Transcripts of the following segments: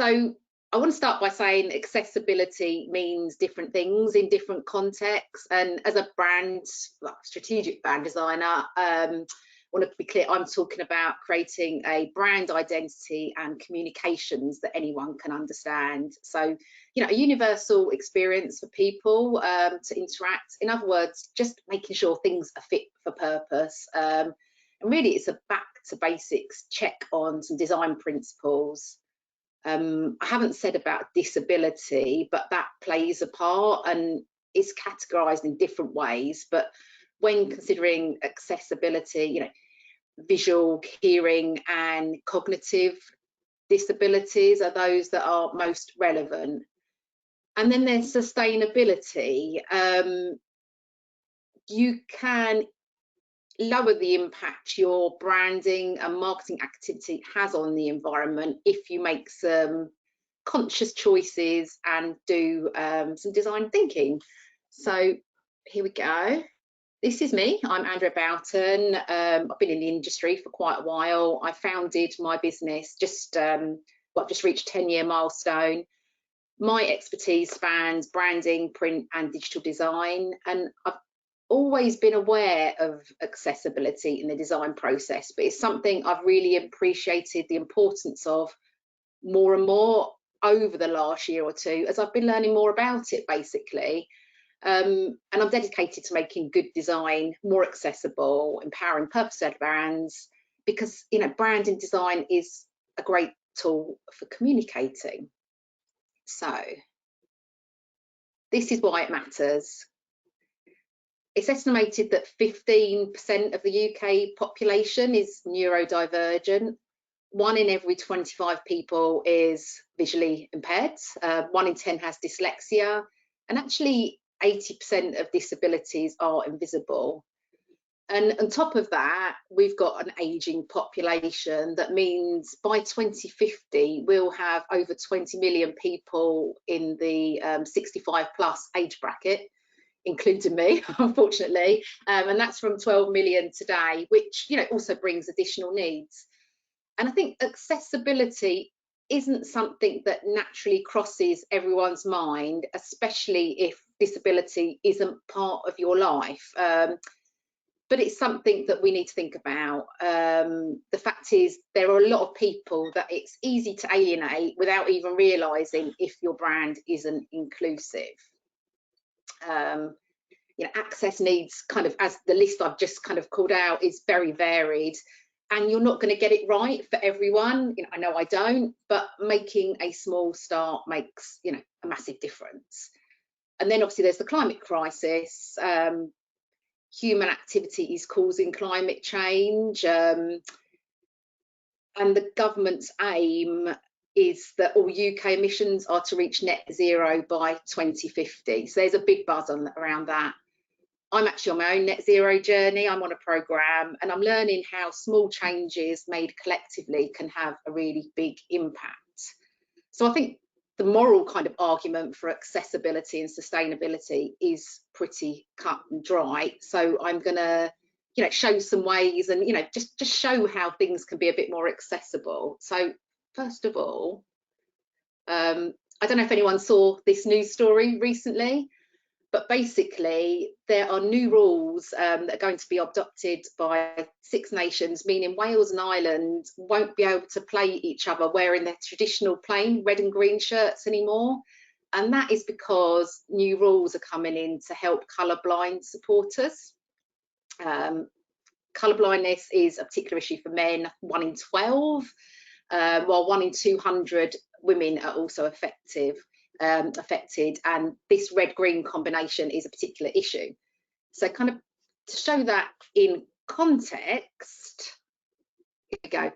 So I want to start by saying accessibility means different things in different contexts. And as a brand, well, strategic brand designer, I want to be clear, I'm talking about creating a brand identity and communications that anyone can understand. So, you know, a universal experience for people to interact. In other words, just making sure things are fit for purpose. And really, it's a back to basics check on some design principles. I haven't said about disability, but that plays a part and is categorized in different ways. But when considering accessibility, you know, visual, hearing and cognitive disabilities are those that are most relevant. And then there's sustainability. You can lower the impact your branding and marketing activity has on the environment if you make some conscious choices and do some design thinking. So here we go. This is me. I'm Andrea Boughton. I've been in the industry for quite a while. I founded my business just reached 10-year milestone. My expertise spans branding, print and digital design, and I've always been aware of accessibility in the design process, but it's something I've really appreciated the importance of more and more over the last year or two as I've been learning more about it, basically. And I'm dedicated to making good design more accessible, empowering purpose-led brands, because, you know, branding design is a great tool for communicating. So this is why it matters. It's estimated that 15% of the UK population is neurodivergent. 1 in every 25 people is visually impaired. 1 in 10 has dyslexia, and actually 80% of disabilities are invisible. And on top of that, we've got an ageing population. That means by 2050, we'll have over 20 million people in the 65 plus age bracket, including me, unfortunately, and that's from 12 million today, which, you know, also brings additional needs. And I think accessibility isn't something that naturally crosses everyone's mind, especially if disability isn't part of your life. But it's something that we need to think about. The fact is, there are a lot of people that it's easy to alienate without even realising if your brand isn't inclusive. You know, access needs, kind of, as the list I've just kind of called out, is very varied, and you're not going to get it right for everyone. You know, I know I don't, but making a small start makes, you know, a massive difference. And then obviously there's the climate crisis. Human activity is causing climate change, and the government's aim is that all UK emissions are to reach net zero by 2050. So there's a big buzz around that. I'm actually on my own net zero journey. I'm on a programme and I'm learning how small changes made collectively can have a really big impact. So I think the moral kind of argument for accessibility and sustainability is pretty cut and dry. So I'm going to, you know, show some ways and, you know, just show how things can be a bit more accessible. So first of all, I don't know if anyone saw this news story recently, but basically there are new rules that are going to be adopted by 6 nations, meaning Wales and Ireland won't be able to play each other wearing their traditional plain red and green shirts anymore. And that is because new rules are coming in to help colourblind supporters. Colourblindness is a particular issue for men, 1 in 12, while 1 in 200 women are also affected, and this red-green combination is a particular issue. So kind of to show that in context, here we go.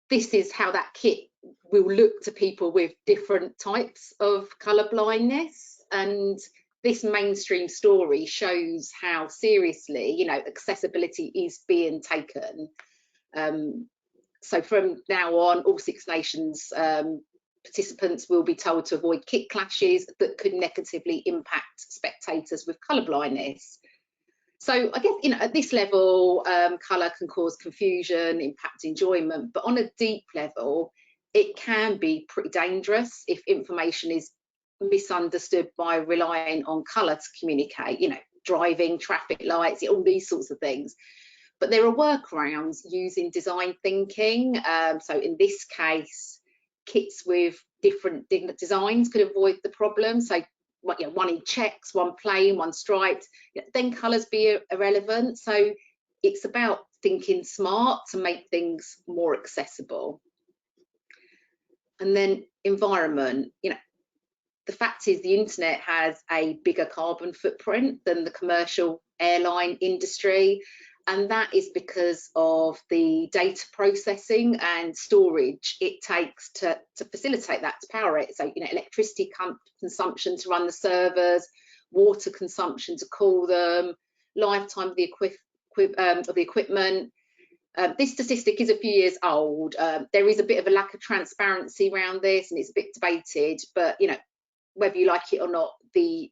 This is how that kit will look to people with different types of colour blindness, and this mainstream story shows how seriously, you know, accessibility is being taken. So from now on, all 6 nations participants will be told to avoid kit clashes that could negatively impact spectators with colour blindness. So I guess, you know, at this level, colour can cause confusion, impact enjoyment, but on a deep level, it can be pretty dangerous if information is misunderstood by relying on colour to communicate, you know, driving, traffic lights, all these sorts of things. But there are workarounds using design thinking. So in this case, kits with different designs could avoid the problem. So, you know, one in checks, one plain, one striped, then colours be irrelevant. So it's about thinking smart to make things more accessible. And then environment, you know, the fact is the internet has a bigger carbon footprint than the commercial airline industry. And that is because of the data processing and storage it takes to facilitate that, to power it. So, you know, electricity consumption to run the servers, water consumption to cool them, lifetime of the equipment. This statistic is a few years old. There is a bit of a lack of transparency around this, and it's a bit debated, but, you know, whether you like it or not, it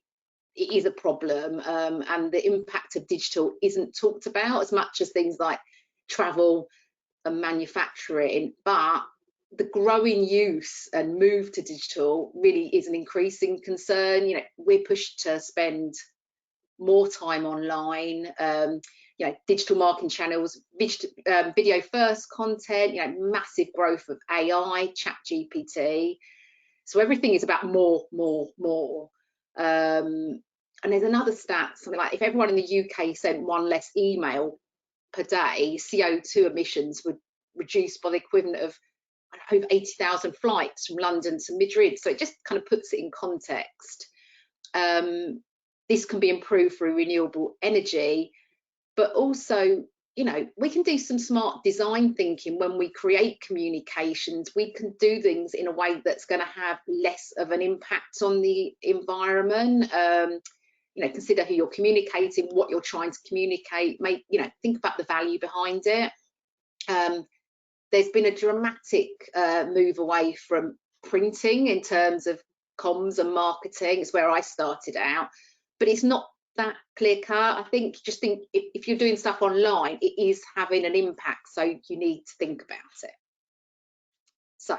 is a problem, and the impact of digital isn't talked about as much as things like travel and manufacturing. But the growing use and move to digital really is an increasing concern. You know, we're pushed to spend more time online. You know, digital marketing channels, video first content, you know, massive growth of AI, chat GPT. So everything is about more. And there's another stat, something like if everyone in the UK sent one less email per day, CO2 emissions would reduce by the equivalent of over 80,000 flights from London to Madrid. So it just kind of puts it in context. This can be improved through renewable energy, but also, you know, we can do some smart design thinking when we create communications. We can do things in a way that's going to have less of an impact on the environment. You know, consider who you're communicating, what you're trying to communicate, you know, think about the value behind it. There's been a dramatic move away from printing in terms of comms and marketing. It's where I started out, but it's not that clear cut. I think if you're doing stuff online, it is having an impact, so you need to think about it. So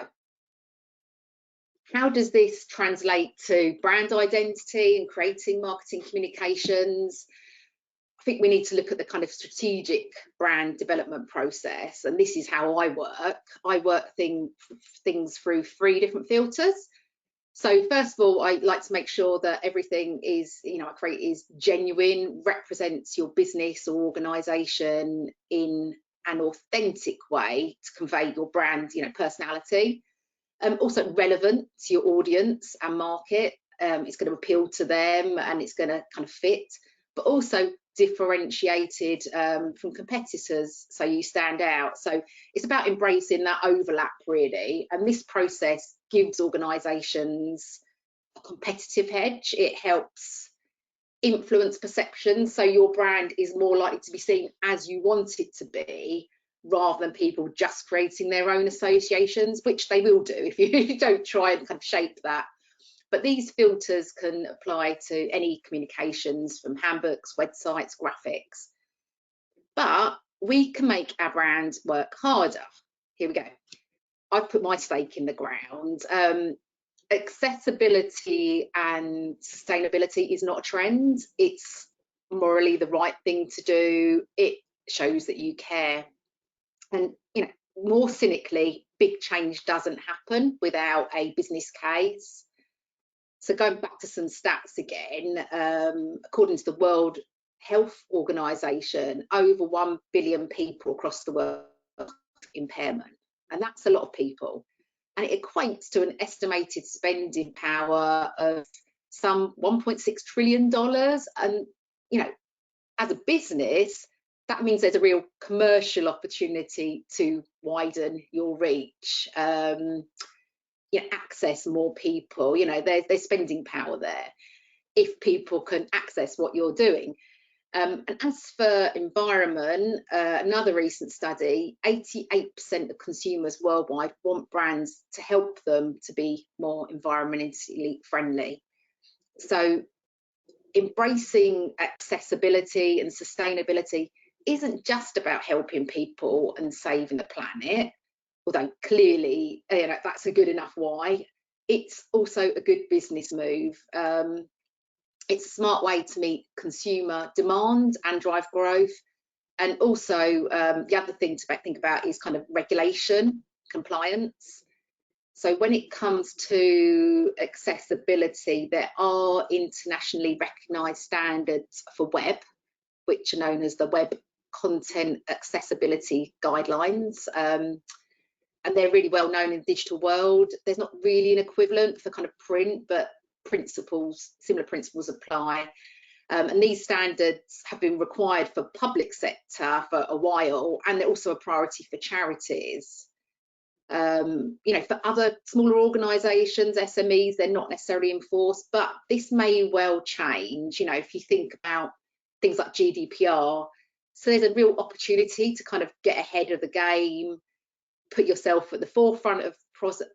how does this translate to brand identity and creating marketing communications? I think we need to look at the kind of strategic brand development process, and this is how I work. I work things through 3 different filters. So first of all, I like to make sure that everything is, you know, I create is genuine, represents your business or organisation in an authentic way to convey your brand, you know, personality. Also relevant to your audience and market. It's going to appeal to them and it's going to kind of fit, but also differentiated from competitors, so you stand out. So it's about embracing that overlap really, and this process gives organisations a competitive edge. It helps influence perception, so your brand is more likely to be seen as you want it to be, rather than people just creating their own associations, which they will do if you don't try and kind of shape that. But these filters can apply to any communications, from handbooks, websites, graphics. But we can make our brand work harder. Here we go. I've put my stake in the ground. Accessibility and sustainability is not a trend. It's morally the right thing to do. It shows that you care. And, you know, more cynically, big change doesn't happen without a business case. So going back to some stats again, according to the World Health Organization, over 1 billion people across the world have impairment, and that's a lot of people. And it equates to an estimated spending power of some $1.6 trillion. And, you know, as a business, that means there's a real commercial opportunity to widen your reach. You know, access more people, you know, there's spending power there if people can access what you're doing. And as for environment, another recent study, 88% of consumers worldwide want brands to help them to be more environmentally friendly. So embracing accessibility and sustainability isn't just about helping people and saving the planet. although clearly, you know, that's a good enough why, it's also a good business move. It's a smart way to meet consumer demand and drive growth. And also the other thing to think about is kind of regulation, compliance. So when it comes to accessibility, there are internationally recognised standards for web, which are known as the Web Content Accessibility Guidelines. And they're really well known in the digital world. There's not really an equivalent for kind of print, but similar principles apply. And these standards have been required for public sector for a while, and they're also a priority for charities. You know, for other smaller organisations, SMEs, they're not necessarily enforced, but this may well change. You know, if you think about things like GDPR, so there's a real opportunity to kind of get ahead of the game, put yourself at the forefront of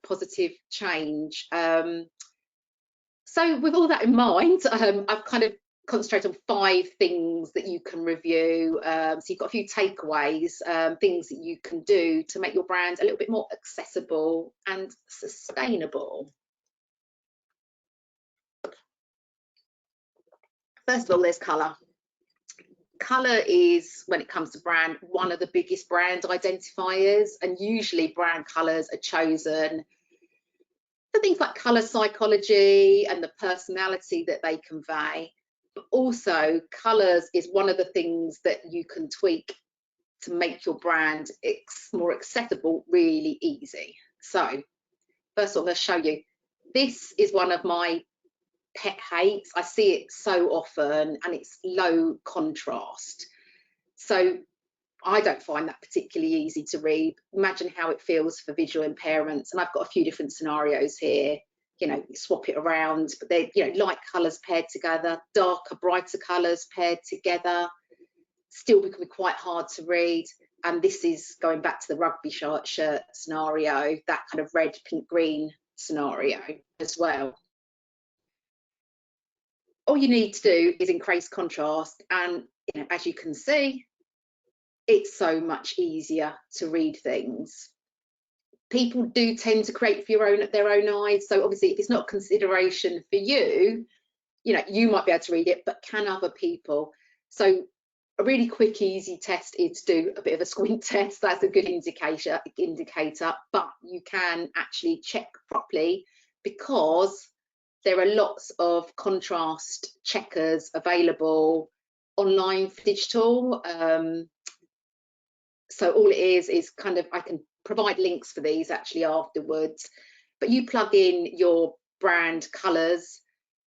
positive change. So with all that in mind, I've kind of concentrated on 5 things that you can review. So you've got a few takeaways, things that you can do to make your brand a little bit more accessible and sustainable. First of all, there's colour. Colour is, when it comes to brand, one of the biggest brand identifiers, and usually brand colours are chosen for things like colour psychology and the personality that they convey. But also, colours is one of the things that you can tweak to make your brand more accessible really easy. So first of all, I'm going to show you. This is one of my pet hates. I see it so often, and it's low contrast. So I don't find that particularly easy to read. Imagine how it feels for visual impairments. And I've got a few different scenarios here. You know, swap it around, but they're, you know, light colours paired together, darker, brighter colours paired together, still becoming quite hard to read. And this is going back to the rugby shirt scenario, that kind of red, pink, green scenario as well. All you need to do is increase contrast, and you know, as you can see, it's so much easier to read things. People do tend to create for their own eyes, so obviously if it's not consideration for you, you know, you might be able to read it, but can other people? So a really quick, easy test is to do a bit of a squint test. That's a good indicator, but you can actually check properly, because there are lots of contrast checkers available online for digital. So all it is kind of, I can provide links for these actually afterwards, but you plug in your brand colours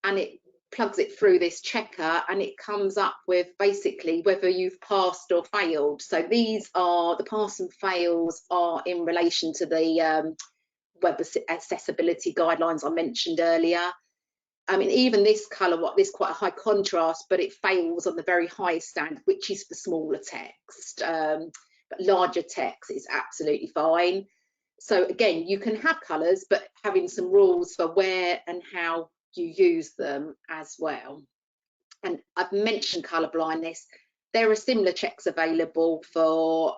and it plugs it through this checker, and it comes up with basically whether you've passed or failed. So these are the pass and fails are in relation to the web accessibility guidelines I mentioned earlier. I mean, even this colour, this quite a high contrast, but it fails on the very highest standard, which is for smaller text. But larger text is absolutely fine. So again, you can have colours, but having some rules for where and how you use them as well. And I've mentioned colour blindness. There are similar checks available for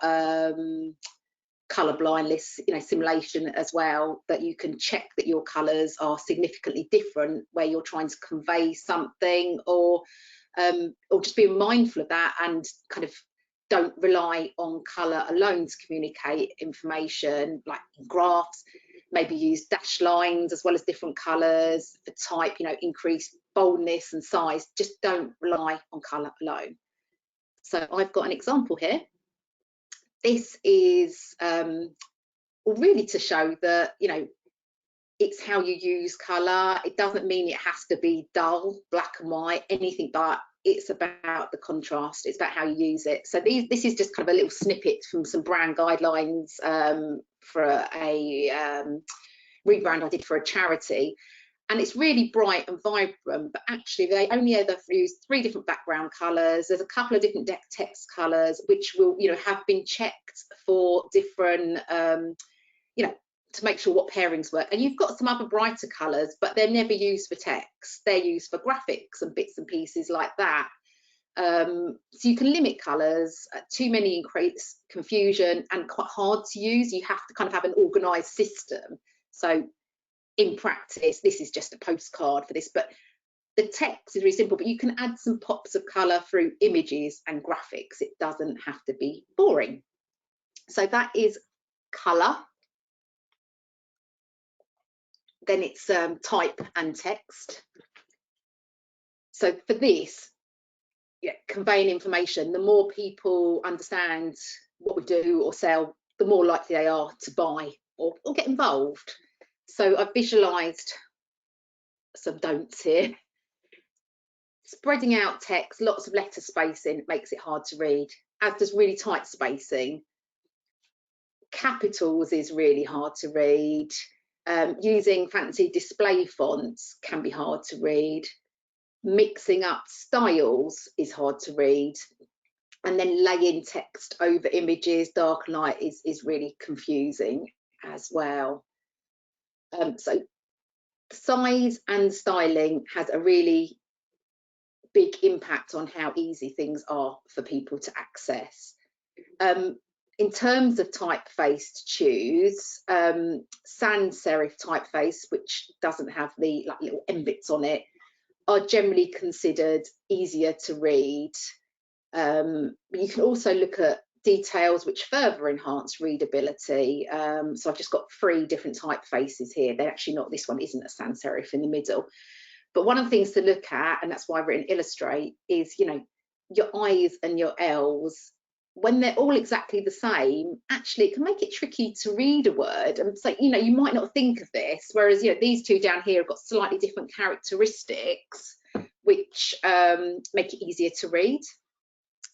colour blindness, you know, simulation as well, that you can check that your colours are significantly different where you're trying to convey something, or just being mindful of that and kind of don't rely on colour alone to communicate information, like in graphs. Maybe use dashed lines as well as different colours for type, you know, increase boldness and size. Just don't rely on colour alone. So I've got an example here. This is really to show that, you know, it's how you use colour. It doesn't mean it has to be dull, black and white, anything, but it's about the contrast. It's about how you use it. So this is just kind of a little snippet from some brand guidelines for a rebrand I did for a charity. And it's really bright and vibrant, but actually they only ever use 3 different background colours. There's a couple of different text colours which will, you know, have been checked for different, you know, to make sure what pairings work. And you've got some other brighter colours, but they're never used for text. They're used for graphics and bits and pieces like that. So you can limit colours. Too many creates confusion and quite hard to use. You have to kind of have an organised system. So in practice, this is just a postcard for this, but the text is really simple, but you can add some pops of colour through images and graphics. It doesn't have to be boring. So that is colour. Then it's type and text. So for this, yeah, conveying information, the more people understand what we do or sell, the more likely they are to buy or get involved. So I've visualised some don'ts here. Spreading out text, lots of letter spacing makes it hard to read, as does really tight spacing. Capitals is really hard to read. Using fancy display fonts can be hard to read. Mixing up styles is hard to read. And then laying text over images, dark and light, is really confusing as well. So size and styling has a really big impact on how easy things are for people to access. In terms of typeface to choose, sans serif typeface, which doesn't have the little end bits on it, are generally considered easier to read. You can also look at details which further enhance readability. So I've just got 3 different typefaces here. They're actually not, this one isn't a sans serif in the middle. But one of the things to look at, and that's why I've written illustrate, is, you know, your I's and your L's, when they're all exactly the same, actually it can make it tricky to read a word. And so, you know, you might not think of this, whereas, you know, these 2 down here have got slightly different characteristics, which make it easier to read.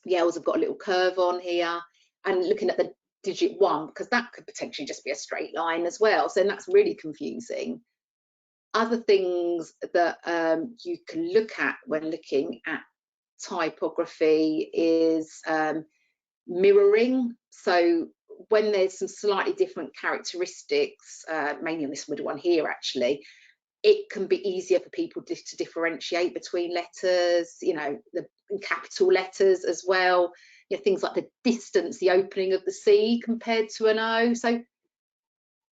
The L's have got a little curve on here, and looking at the digit 1, because that could potentially just be a straight line as well. So then that's really confusing. Other things that you can look at when looking at typography is mirroring. So when there's some slightly different characteristics, mainly on this middle one here actually, it can be easier for people to differentiate between letters, you know, the capital letters as well, you know, things like the distance, the opening of the C compared to an O. So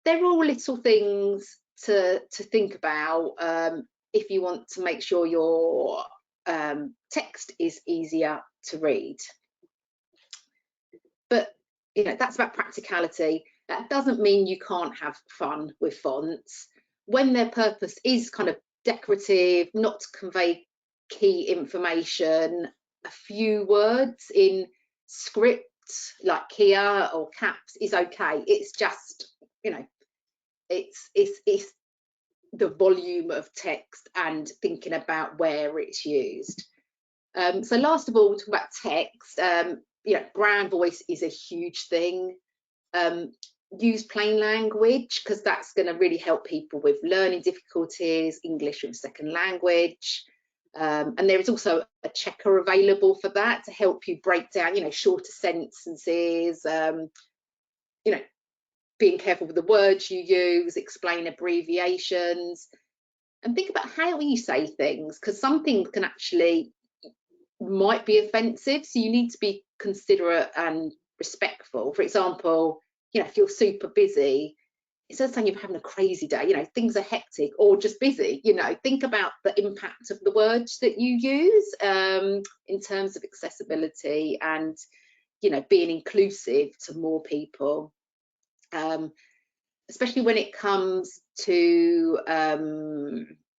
they're all little things to think about if you want to make sure your text is easier to read. But, you know, that's about practicality. That doesn't mean you can't have fun with fonts. When their purpose is kind of decorative, not to convey key information, a few words in script like here or caps is okay. It's just, you know, it's the volume of text and thinking about where it's used. So last of all, we'll talk about text. You know, brand voice is a huge thing. Use plain language, because that's going to really help people with learning difficulties, English as a second language. And there is also a checker available for that to help you break down, you know, shorter sentences, you know, being careful with the words you use, explain abbreviations, and think about how you say things, because some things can actually might be offensive, so you need to be considerate and respectful. For example, you know, if you're super busy, instead of saying you're having a crazy day, you know, things are hectic or just busy, you know, think about the impact of the words that you use in terms of accessibility and, you know, being inclusive to more people. Especially when it comes to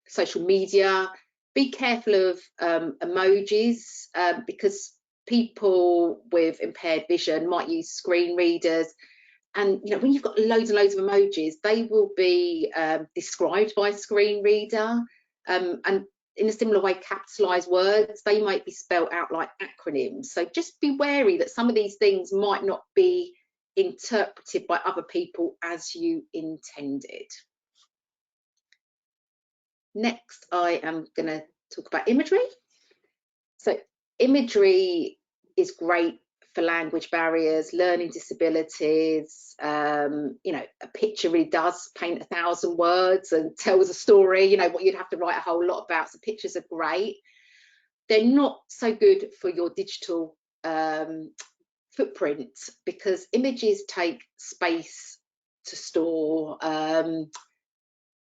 social media, be careful of emojis, because people with impaired vision might use screen readers, and, you know, when you've got loads and loads of emojis, they will be described by a screen reader, and in a similar way, capitalized words, they might be spelled out like acronyms. So just be wary that some of these things might not be interpreted by other people as you intended. Next, I am going to talk about imagery. So imagery is great for language barriers, learning disabilities. You know, a picture really does paint 1,000 words and tells a story, you know, what you'd have to write a whole lot about. So pictures are great. they're not so good for your digital footprint, because images take space to store.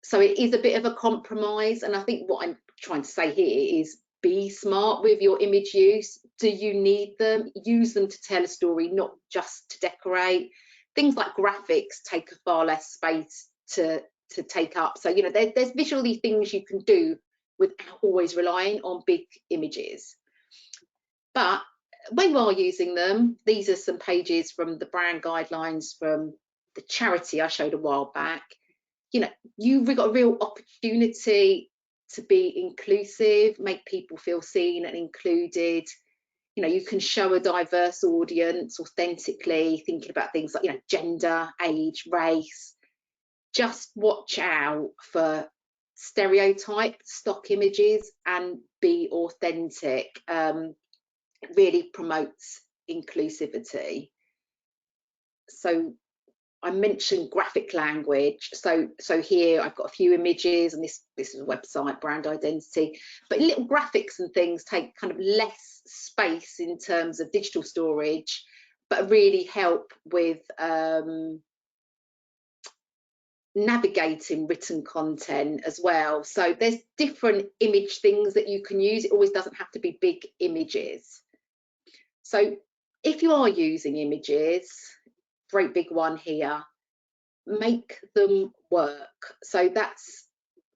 So it is a bit of a compromise. And I think what I'm trying to say here is be smart with your image use. Do you need them? Use them to tell a story, not just to decorate. Things like graphics take a far less space to take up. So, you know, there's visually things you can do without always relying on big images. But when you are using them, these are some pages from the brand guidelines from the charity I showed a while back. You know, you've got a real opportunity to be inclusive, make people feel seen and included. You know, you can show a diverse audience authentically, thinking about things like, you know, gender, age, race. Just watch out for stereotyped stock images and be authentic. It really promotes inclusivity. So I mentioned graphic language. So here I've got a few images, and this is a website, brand identity, but little graphics and things take kind of less space in terms of digital storage, but really help with navigating written content as well. So there's different image things that you can use. It always doesn't have to be big images. So if you are using images, great big one here, make them work. So that's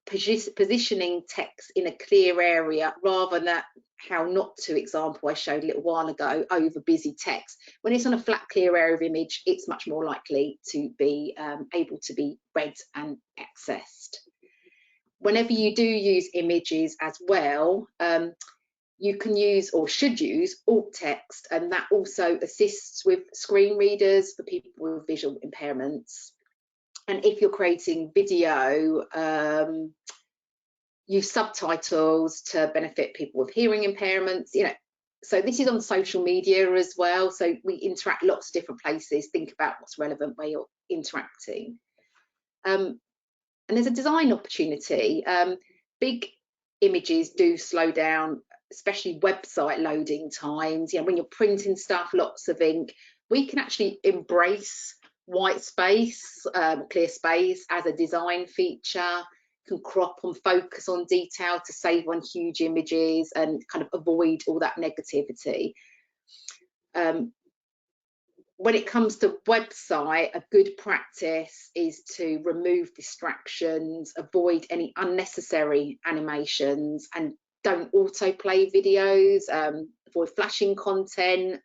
positioning text in a clear area rather than that how not to example I showed a little while ago, over busy text. When it's on a flat clear area of image, it's much more likely to be able to be read and accessed. Whenever you do use images as well, you can use or should use alt text, and that also assists with screen readers for people with visual impairments. And if you're creating video, use subtitles to benefit people with hearing impairments. You know, so this is on social media as well. So we interact lots of different places. Think about what's relevant where you're interacting. And there's a design opportunity. Big images do slow down, especially website loading times. You know, when you're printing stuff, lots of ink, we can actually embrace white space, clear space as a design feature. Can crop and focus on detail to save on huge images and kind of avoid all that negativity. When it comes to website, a good practice is to remove distractions, avoid any unnecessary animations, and don't autoplay videos, avoid flashing content.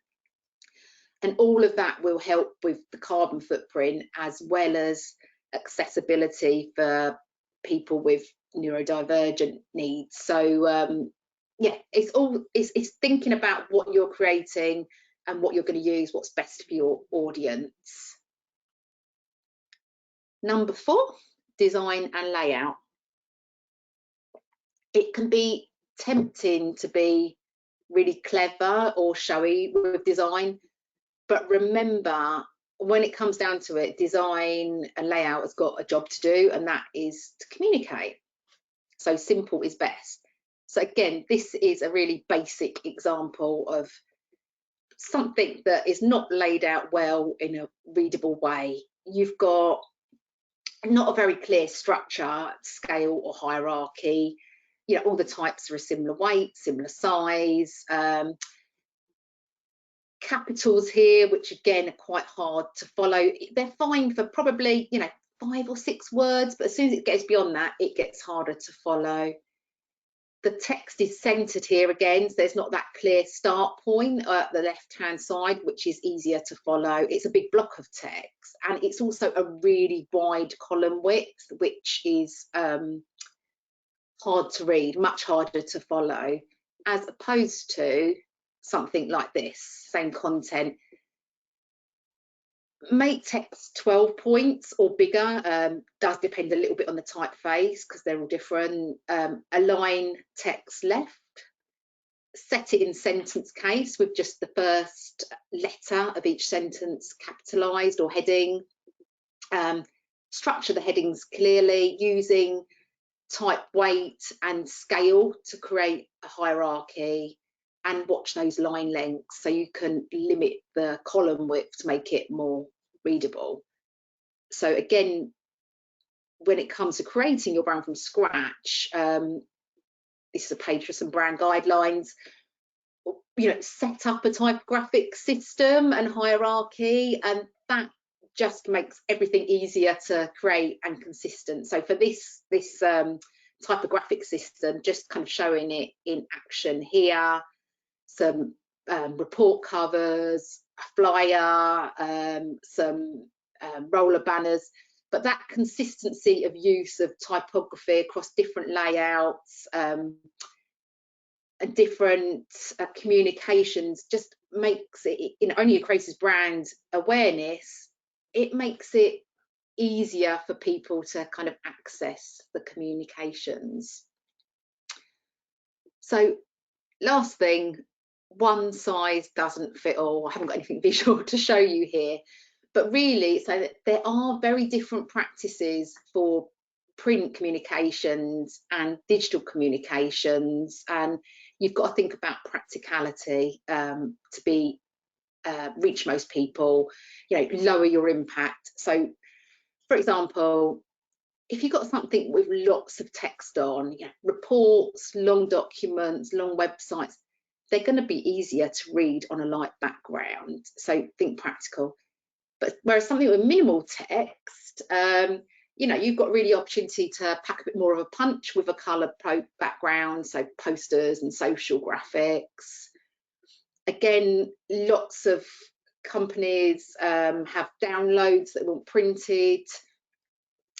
And all of that will help with the carbon footprint as well as accessibility for people with neurodivergent needs. So yeah, it's thinking about what you're creating and what you're going to use, what's best for your audience. Number 4, design and layout. It can be tempting to be really clever or showy with design, but remember, when it comes down to it, design and layout has got a job to do, and that is to communicate. So simple is best. So again, this is a really basic example of something that is not laid out well in a readable way. You've got not a very clear structure, scale or hierarchy. You know, all the types are a similar weight, similar size. Capitals here, which again are quite hard to follow. They're fine for probably, you know, 5 or 6 words, but as soon as it gets beyond that, it gets harder to follow. The text is centered here again, so there's not that clear start point at the left-hand side, which is easier to follow. It's a big block of text, and it's also a really wide column width, which is hard to read, much harder to follow, as opposed to something like this, same content. Make text 12 points or bigger, does depend a little bit on the typeface because they're all different. Align text left, set it in sentence case with just the first letter of each sentence capitalized or heading. Structure the headings clearly using type, weight and scale to create a hierarchy, and watch those line lengths so you can limit the column width to make it more readable. So again, when it comes to creating your brand from scratch, this is a page for some brand guidelines. You know, set up a typographic system and hierarchy, and that just makes everything easier to create and consistent. So for this typographic system, just kind of showing it in action here, some report covers, a flyer, some roller banners, but that consistency of use of typography across different layouts and different communications just makes it, you know, only increases brand awareness. It makes it easier for people to kind of access the communications. So last thing, one size doesn't fit all. I haven't got anything visual to show you here, but really, so that there are very different practices for print communications and digital communications, and you've got to think about practicality to be reach most people, you know, lower your impact. So for example, if you've got something with lots of text on, you know, reports, long documents, long websites, they're going to be easier to read on a light background. So think practical. But whereas something with minimal text, you know, you've got really opportunity to pack a bit more of a punch with a coloured background, so posters and social graphics. Again, lots of companies have downloads that want printed.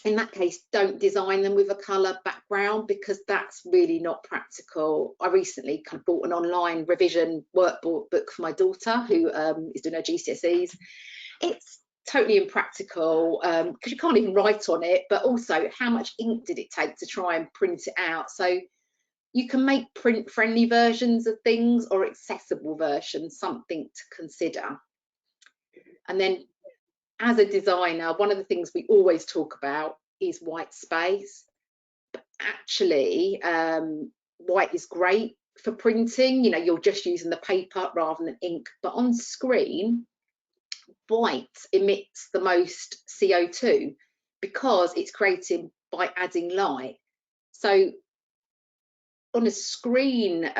In that case, don't design them with a colour background, because that's really not practical. I recently kind of bought an online revision workbook book for my daughter, who is doing her GCSEs. It's totally impractical because you can't even write on it, but also how much ink did it take to try and print it out? So you can make print friendly versions of things or accessible versions, something to consider. And then as a designer, one of the things we always talk about is white space. But actually, white is great for printing. You know, you're just using the paper rather than ink, but on screen, white emits the most CO2 because it's created by adding light. So on a screen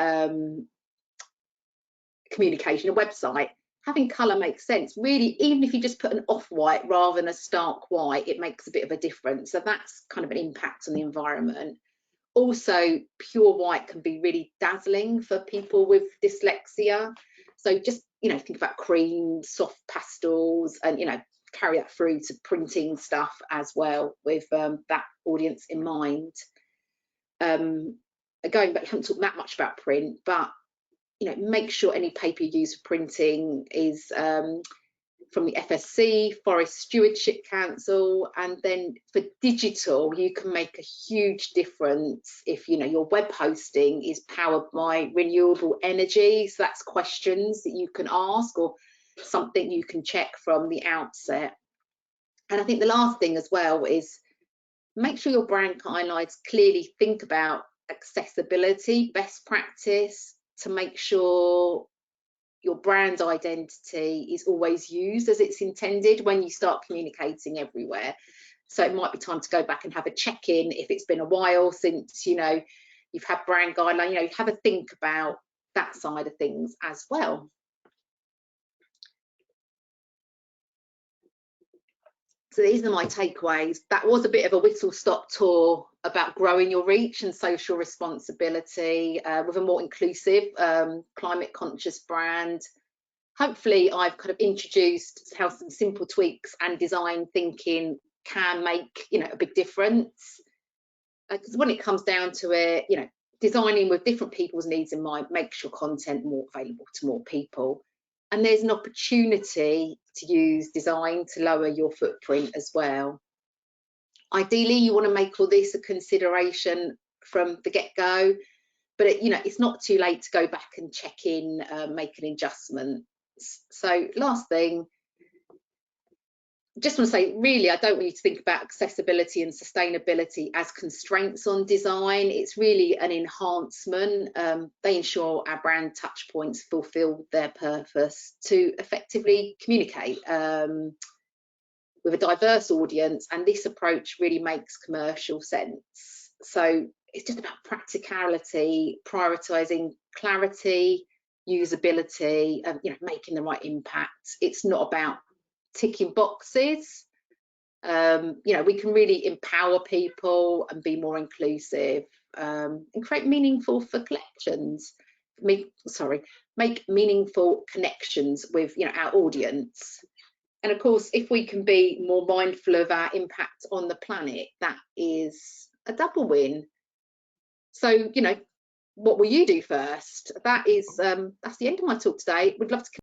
communication, a website, having colour makes sense. Really, even if you just put an off-white rather than a stark white, it makes a bit of a difference. So that's kind of an impact on the environment. Also, pure white can be really dazzling for people with dyslexia. So just, you know, think about creams, soft pastels, and, you know, carry that through to printing stuff as well with that audience in mind. Going back, I haven't talked that much about print, but, you know, make sure any paper you use for printing is from the FSC, Forest Stewardship Council. And then for digital, you can make a huge difference if, you know, your web hosting is powered by renewable energy. So that's questions that you can ask or something you can check from the outset. And I think the last thing as well is make sure your brand guidelines clearly think about accessibility, best practice, to make sure your brand identity is always used as it's intended when you start communicating everywhere. So it might be time to go back and have a check-in if it's been a while since, you know, you've had brand guideline, you know, have a think about that side of things as well. So these are my takeaways. That was a bit of a whistle-stop tour about growing your reach and social responsibility with a more inclusive, climate-conscious brand. Hopefully, I've kind of introduced how some simple tweaks and design thinking can make, you know, a big difference. Because when it comes down to it, you know, designing with different people's needs in mind makes your content more available to more people. And there's an opportunity to use design to lower your footprint as well. Ideally, you want to make all this a consideration from the get-go, but you know, it's not too late to go back and check in, make an adjustment. So last thing, just want to say, really, I don't want you to think about accessibility and sustainability as constraints on design. It's really an enhancement. They ensure our brand touch points fulfill their purpose to effectively communicate with a diverse audience, and this approach really makes commercial sense. So it's just about practicality, prioritising clarity, usability, and making the right impact. It's not about ticking boxes. We can really empower people and be more inclusive, and create meaningful collections. Make meaningful connections with our audience. And of course, if we can be more mindful of our impact on the planet, that is a double win. So what will you do first? That's the end of my talk today. Would love to